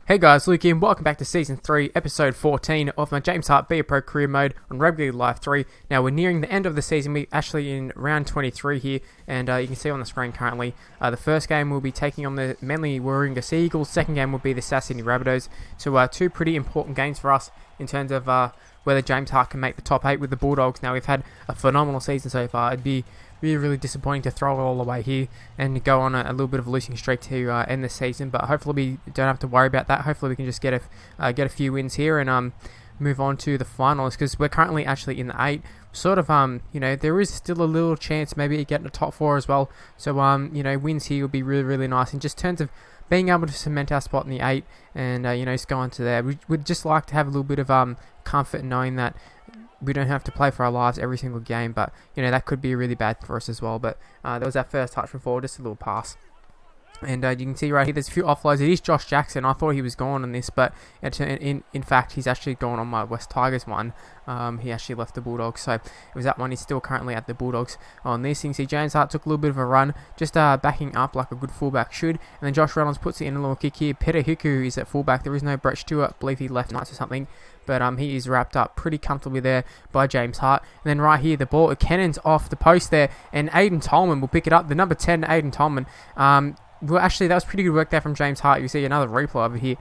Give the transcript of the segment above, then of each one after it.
Hey guys, Luke here, and welcome back to Season 3, Episode 14 of my James Hart Be A Pro career mode on Rugby League Live 3. Now, we're nearing the end of the season. We're actually in round 23 here, and you can see on the screen currently, the first game will be taking on the Manly-Warringah Sea Eagles. Second game will be the South Sydney Rabbitohs. So, two pretty important games for us in terms of whether James Hart can make the top 8 with the Bulldogs. Now, we've had a phenomenal season so far. It'd be really disappointing to throw it all away here and go on a little bit of a losing streak to end the season, but hopefully we don't have to worry about that. Hopefully we can just get a few wins here and move on to the finals, because we're currently actually in the 8. Sort of, there is still a little chance maybe to get in the top 4 as well. So, wins here would be really nice in just terms of being able to cement our spot in the 8 and, just go on to there. We'd just like to have a little bit of comfort in knowing that we don't have to play for our lives every single game, but that could be really bad for us as well. But there was that first touch before, just a little pass. And you can see right here, there's a few offloads. It is Josh Jackson. I thought he was gone on this, but in fact, he's actually gone on my West Tigers one. He actually left the Bulldogs, so it was that one. He's still currently at the Bulldogs on this. You can see James Hart took a little bit of a run, just backing up like a good fullback should. And then Josh Reynolds puts it in a little kick here. Peter Hiku is at fullback. There is no Brett Stewart. I believe he left nights or something. But he is wrapped up pretty comfortably there by James Hart. And then right here, the ball, Cannon's off the post there, and Aiden Tolman will pick it up. The number 10, Aiden Tolman. Well, actually, that was pretty good work there from James Hart. You see another replay over here.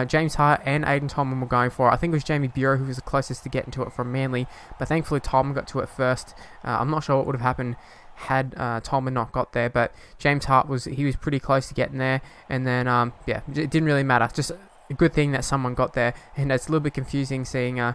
James Hart and Aiden Tolman were going for it. I think it was Jamie Bureau who was the closest to getting to it from Manly, but thankfully Tolman got to it first. I'm not sure what would have happened had Tolman not got there, but James Hart was pretty close to getting there. And then, it didn't really matter. Just a good thing that someone got there, and it's a little bit confusing seeing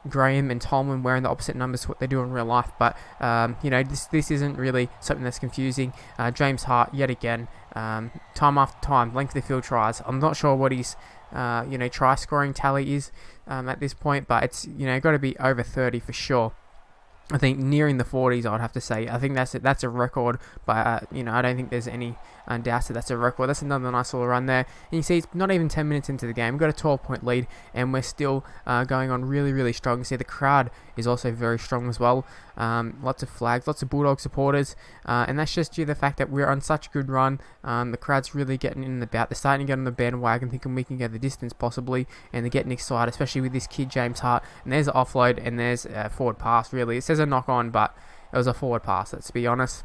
Graham and Tolman wearing the opposite numbers to what they do in real life, but this isn't really something that's confusing. James Hart yet again, time after time, length of field tries. I'm not sure what his try scoring tally is at this point, but it's got to be over 30 for sure. I think nearing the 40s, I'd have to say. I think that's a record, but I don't think there's any doubt that that's a record. That's another nice little run there. And you can see it's not even 10 minutes into the game. We've got a 12-point lead, and we're still going on really strong. You see the crowd is also very strong as well. Lots of flags, lots of Bulldog supporters, and that's just due to the fact that we're on such a good run. The crowd's really getting in about. They're starting to get on the bandwagon, thinking we can go the distance possibly, and they're getting excited, especially with this kid James Hart. And there's an offload, and there's a forward pass. Really, it says a knock on, but it was a forward pass. Let's be honest.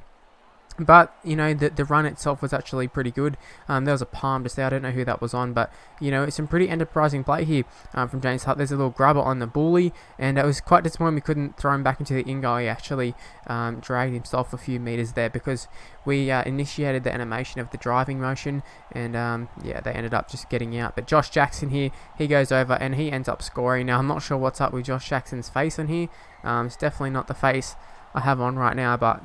But, the run itself was actually pretty good. There was a palm just there. I don't know who that was on, but, it's some pretty enterprising play here from James Hart. There's a little grubber on the bully, and it was quite disappointing we couldn't throw him back into the in-goal. He actually dragged himself a few metres there because we initiated the animation of the driving motion, and, they ended up just getting out. But Josh Jackson here, he goes over, and he ends up scoring. Now, I'm not sure what's up with Josh Jackson's face on here. It's definitely not the face I have on right now, but...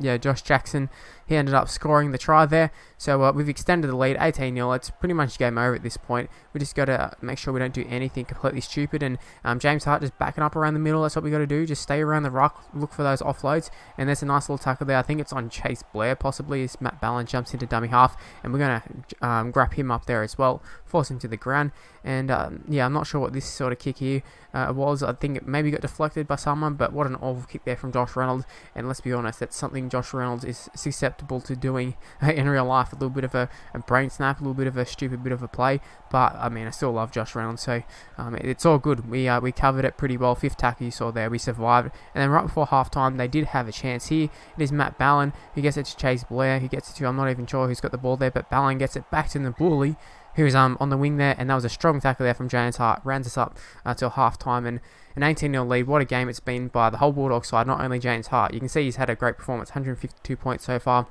Josh Jackson, he ended up scoring the try there. So we've extended the lead 18-0. It's pretty much game over at this point. We just got to make sure we don't do anything completely stupid. And James Hart just backing up around the middle. That's what we got to do. Just stay around the ruck, look for those offloads. And there's a nice little tackle there. I think it's on Chase Blair possibly, as Matt Ballin jumps into dummy half. And we're going to grab him up there as well, force him to the ground. And I'm not sure what this sort of kick here was. I think it maybe got deflected by someone, but what an awful kick there from Josh Reynolds. And let's be honest, that's something Josh Reynolds is susceptible to doing in real life. A little bit of a brain snap, a little bit of a stupid bit of a play, but I still love Josh Reynolds, so it's all good. We covered it pretty well. Fifth tackle you saw there, we survived. And then right before half time, they did have a chance here. It is Matt Ballin who gets it to Chase Blair, who gets it to, I'm not even sure who's got the ball there, but Ballin gets it back to the bully, who's on the wing there, and that was a strong tackle there from James Hart. Rounds us up till half time, and an 18-0 lead. What a game it's been by the whole Bulldog side, not only James Hart. You can see he's had a great performance, 152 points so far,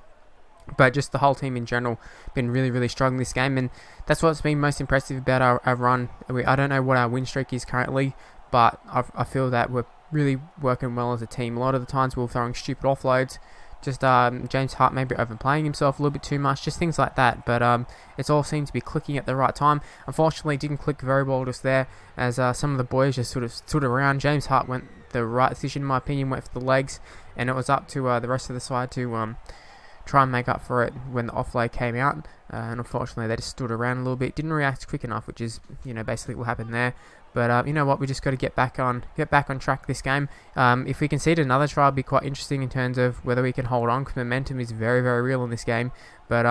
but just the whole team in general been really strong this game, and that's what's been most impressive about our run. I don't know what our win streak is currently, but I feel that we're really working well as a team. A lot of the times we're throwing stupid offloads, just James Hart maybe overplaying himself a little bit too much, just things like that. But it's all seemed to be clicking at the right time. Unfortunately, it didn't click very well just there, as some of the boys just sort of stood around. James Hart went the right decision, in my opinion, went for the legs, and it was up to the rest of the side to try and make up for it when the offload came out. And unfortunately, they just stood around a little bit, didn't react quick enough, which is basically what happened there. But you know what, we just got to get back on track this game. If we concede another try, it'll be quite interesting in terms of whether we can hold on, because momentum is very real in this game. But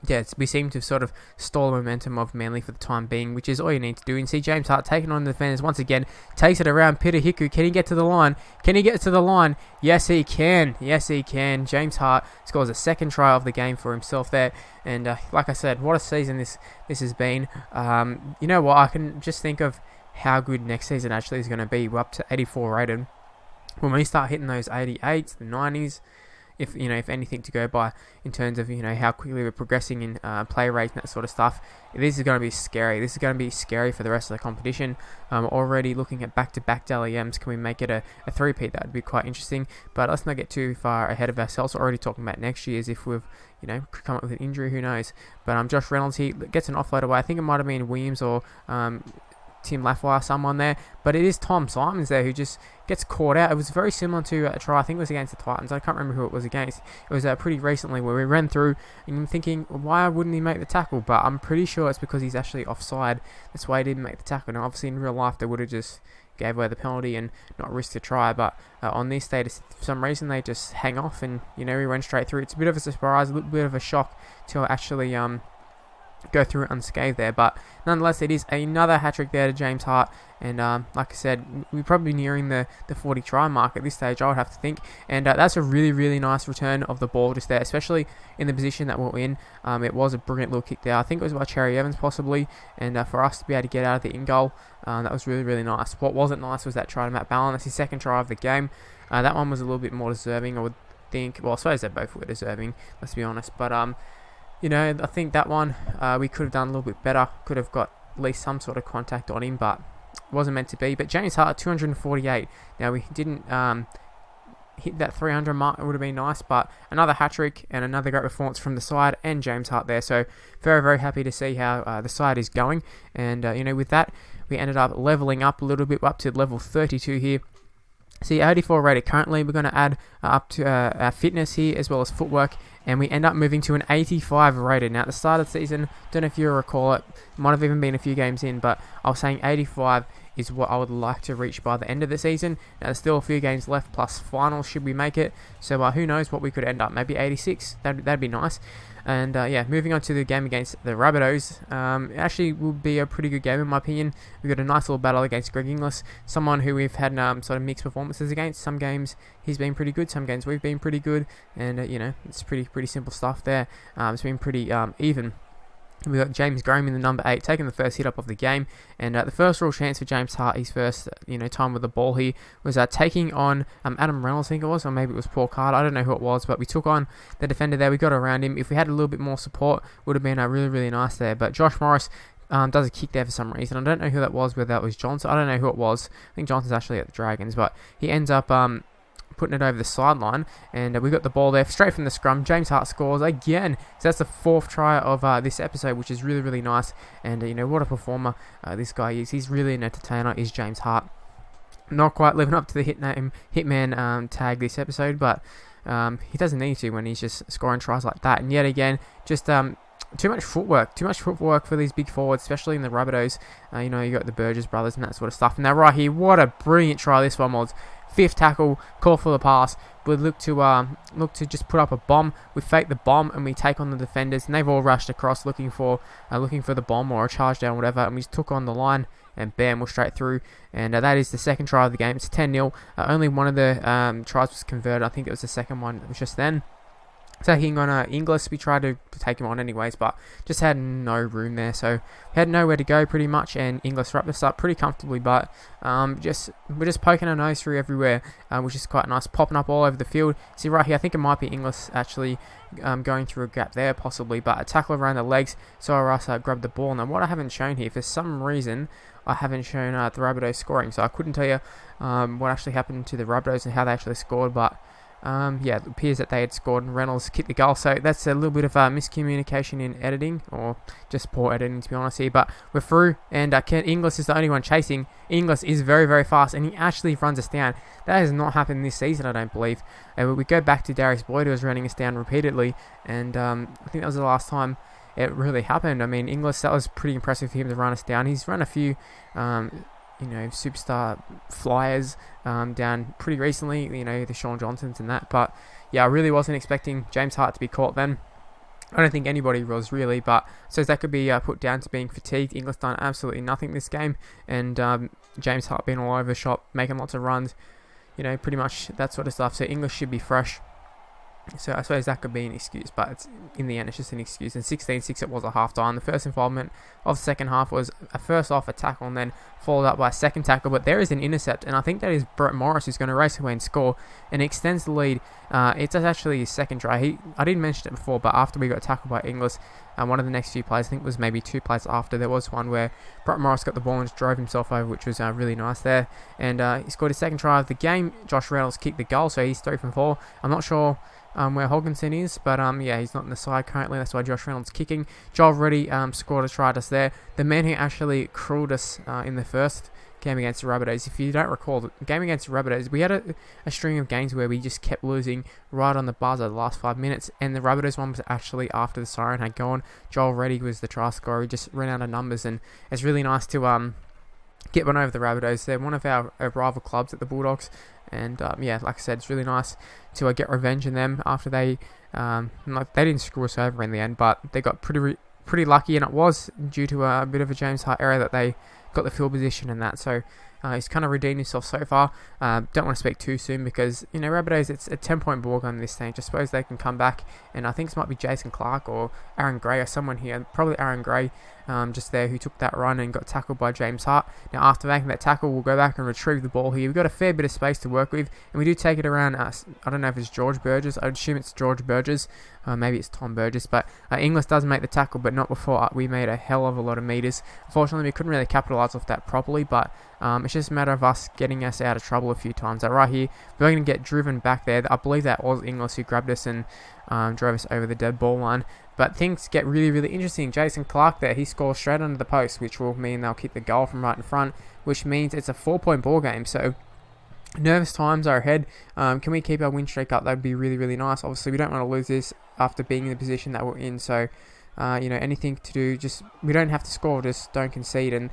yeah, we seem to sort of stall the momentum of Manly for the time being, which is all you need to do. And see James Hart taking on the defenders once again, takes it around Peter Hiku. Can he get to the line? Can he get to the line? Yes, he can. Yes, he can. James Hart scores a second try of the game for himself there. And like I said, what a season this has been. You know what? I can just think of how good next season actually is going to be. We're up to 84 rated. When we start hitting those 88s, the 90s, if anything to go by in terms of how quickly we're progressing in play rates and that sort of stuff, this is going to be scary. This is going to be scary for the rest of the competition. Already looking at back-to-back LEMs. Can we make it a three-peat? That would be quite interesting. But let's not get too far ahead of ourselves. We're already talking about next year's if we've come up with an injury. Who knows? But Josh Reynolds, he gets an offload away. I think it might have been Williams or Tim Lafwire, someone there, but it is Tom Simons there who just gets caught out. It was very similar to a try, I think it was against the Titans. I can't remember who it was against. It was pretty recently where we ran through, and I'm thinking, why wouldn't he make the tackle? But I'm pretty sure it's because he's actually offside. That's why he didn't make the tackle. Now, obviously, in real life, they would have just gave away the penalty and not risked the try, but on this status, for some reason, they just hang off and, we went straight through. It's a bit of a surprise, a little bit of a shock to actually go through it unscathed there, but nonetheless it is another hat-trick there to James Hart, and like I said, we're probably nearing the 40 try mark at this stage, I would have to think, and that's a really, really nice return of the ball just there, especially in the position that we're in. It was a brilliant little kick there. I think it was by Cherry Evans possibly, and for us to be able to get out of the in-goal, that was really, really nice. What wasn't nice was that try to Matt Ballon. That's his second try of the game. That one was a little bit more deserving, I would think. Well, I suppose they both were deserving, let's be honest, but I think that one we could have done a little bit better. Could have got at least some sort of contact on him, but it wasn't meant to be. But James Hart, 248. Now, we didn't hit that 300 mark. It would have been nice, but another hat-trick and another great performance from the side and James Hart there. So very, very happy to see how the side is going. And, with that, we ended up leveling up a little bit, up to level 32 here. See, 84 rated currently. We're going to add up to our fitness here as well as footwork, and we end up moving to an 85 rated. Now, at the start of the season, don't know if you recall it, might have even been a few games in, but I was saying 85 is what I would like to reach by the end of the season. Now, there's still a few games left, plus finals should we make it, so who knows what we could end up, maybe 86, that'd be nice. And moving on to the game against the Rabbitohs, it actually will be a pretty good game in my opinion. We've got a nice little battle against Greg Inglis, someone who we've had sort of mixed performances against. Some games he's been pretty good, some games we've been pretty good, and it's pretty simple stuff there. It's been pretty even. We've got James Graham in the number 8 taking the first hit up of the game, and the first real chance for James Hart, his first time with the ball here, was taking on Adam Reynolds, I think it was, or maybe it was Paul Carter, I don't know who it was, but we took on the defender there. We got around him. If we had a little bit more support, would have been really, really nice there. But Josh Morris does a kick there for some reason. I don't know who that was, whether that was Johnson. I don't know who it was. I think Johnson's actually at the Dragons, but he ends up putting it over the sideline, and we got the ball there straight from the scrum. James Hart scores again, so that's the 4th try of this episode, which is really, really nice. And what a performer this guy is. He's really an entertainer, is James Hart. Not quite living up to the hitman tag this episode, but he doesn't need to when he's just scoring tries like that. And yet again, just too much footwork for these big forwards, especially in the Rabbitohs. You got the Burgess brothers and that sort of stuff. And now right here, what a brilliant try this one was. 5th tackle, call for the pass. We look to just put up a bomb. We fake the bomb and we take on the defenders, and they've all rushed across looking for the bomb or a charge down, whatever. And we just took on the line, and bam, we're straight through. And that is the second try of the game. It's 10-0. Only one of the tries was converted. I think it was the second one. It was just then. Taking on Inglis, we tried to take him on anyways, but just had no room there, so we had nowhere to go pretty much, and Inglis wrapped us up pretty comfortably, but we're just poking our nose through everywhere, which is quite nice, popping up all over the field. See right here, I think it might be Inglis actually going through a gap there possibly, but a tackle around the legs, so Russ grabbed the ball. Now what I haven't shown here, for some reason, I haven't shown the Rabbitohs scoring, so I couldn't tell you what actually happened to the Rabbitohs and how they actually scored, but it appears that they had scored and Reynolds kicked the goal, so that's a little bit of miscommunication in editing, or just poor editing to be honest here, but we're through, and Inglis is the only one chasing. Inglis is very, very fast, and he actually runs us down. That has not happened this season, I don't believe. We go back to Darius Boyd, who was running us down repeatedly, and I think that was the last time it really happened. I mean, Inglis, that was pretty impressive for him to run us down. He's run a few superstar flyers down pretty recently, the Sean Johnsons and that, but yeah, I really wasn't expecting James Hart to be caught then. I don't think anybody was really, but so that could be put down to being fatigued. Inglis done absolutely nothing this game, and James Hart being all over the shop, making lots of runs, pretty much that sort of stuff. So Inglis should be fresh. So I suppose that could be an excuse, but in the end it's just an excuse. And 16-6 it was a half time. The first involvement of the second half was a first off a tackle and then followed up by a second tackle, but there is an intercept, and I think that is Brett Morris who's going to race away and score and extends the lead. It's actually his second try. I didn't mention it before, but after we got tackled by Inglis, one of the next few plays, I think it was maybe 2 plays after, there was one where Brett Morris got the ball and just drove himself over, which was really nice there. And he scored his second try of the game. Josh Reynolds kicked the goal, so he's 3 from 4. I'm not sure where Hogginson is, but yeah, he's not in the side currently. That's why Josh Reynolds kicking. Joel Reddy scored a try to us there. The man who actually cruelled us in the first game against the Rabbitohs. If you don't recall, the game against the Rabbitohs, we had a string of games where we just kept losing right on the buzzer the last 5 minutes, and the Rabbitohs one was actually after the siren had gone. Joel Reddy was the try scorer. He just ran out of numbers, and it's really nice to get one over the Rabbitohs. They're one of our rival clubs at the Bulldogs, and yeah, like I said, it's really nice to get revenge on them after they didn't screw us over in the end, but they got pretty lucky, and it was due to a bit of a James Hart error that they got the field position and that. So he's kind of redeemed himself so far. Don't want to speak too soon because Rabbitohs, it's a 10-point ball game this stage. I suppose they can come back, and I think it might be Jason Clark or Aaron Gray or someone here, probably Aaron Gray, just there, who took that run and got tackled by James Hart. Now after making that tackle, we'll go back and retrieve the ball here. We've got a fair bit of space to work with, and we do take it around, I don't know if it's George Burgess, I'd assume it's George Burgess, maybe it's Tom Burgess, but Inglis does make the tackle, but not before we made a hell of a lot of meters. Unfortunately, we couldn't really capitalise off that properly, but it's just a matter of us getting us out of trouble a few times. Right here, we're going to get driven back there. I believe that was Inglis who grabbed us and drove us over the dead ball line. But things get really, really interesting. Jason Clark there, he scores straight under the post, which will mean they'll kick the goal from right in front, which means it's a 4-point ball game. So nervous times are ahead. Can we keep our win streak up? That would be really, really nice. Obviously, we don't want to lose this after being in the position that we're in. So anything to do, just we don't have to score, just don't concede. And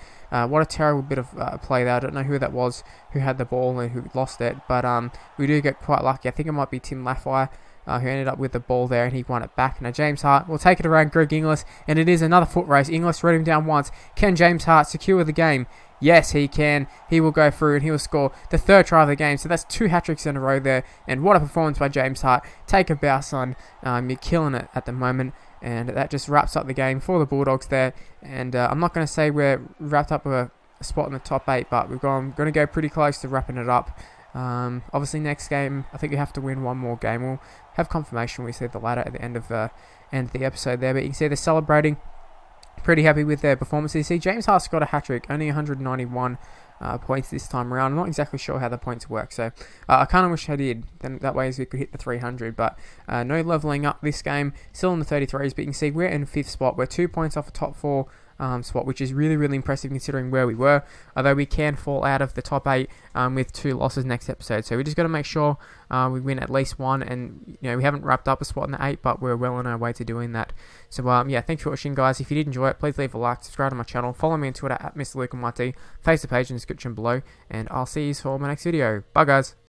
what a terrible bit of play there. I don't know who that was who had the ball and who lost it, but we do get quite lucky. I think it might be Tim Laffey who ended up with the ball there, and he won it back. Now James Hart will take it around Greg Inglis, and it is another foot race. Inglis read him down once. Can James Hart secure the game? Yes, he can. He will go through and he will score the 3rd try of the game. So that's 2 hat-tricks in a row there. And what a performance by James Hart. Take a bow, son. You're killing it at the moment. And that just wraps up the game for the Bulldogs there. And I'm not going to say we're wrapped up with a spot in the top 8, but we're going to go pretty close to wrapping it up. Obviously, next game, I think we have to win one more game. We'll have confirmation. We see the ladder at the end of the episode there. But you can see they're celebrating. Pretty happy with their performance. You see, James Hart's got a hat-trick, only 191 points this time around. I'm not exactly sure how the points work, so I kind of wish I did. Then that way we could hit the 300, but no levelling up this game. Still in the 33s, but you can see we're in 5th spot. We're 2 points off the top 4 spot, which is really, really impressive considering where we were, although we can fall out of the top 8 with 2 losses next episode. So we just got to make sure we win at least one, and we haven't wrapped up a spot in the 8, but we're well on our way to doing that. So yeah, thanks for watching, guys. If you did enjoy it, please leave a like, subscribe to my channel, follow me on Twitter at Mr. Luke MYT, face the page in the description below, and I'll see you for my next video. Bye, guys.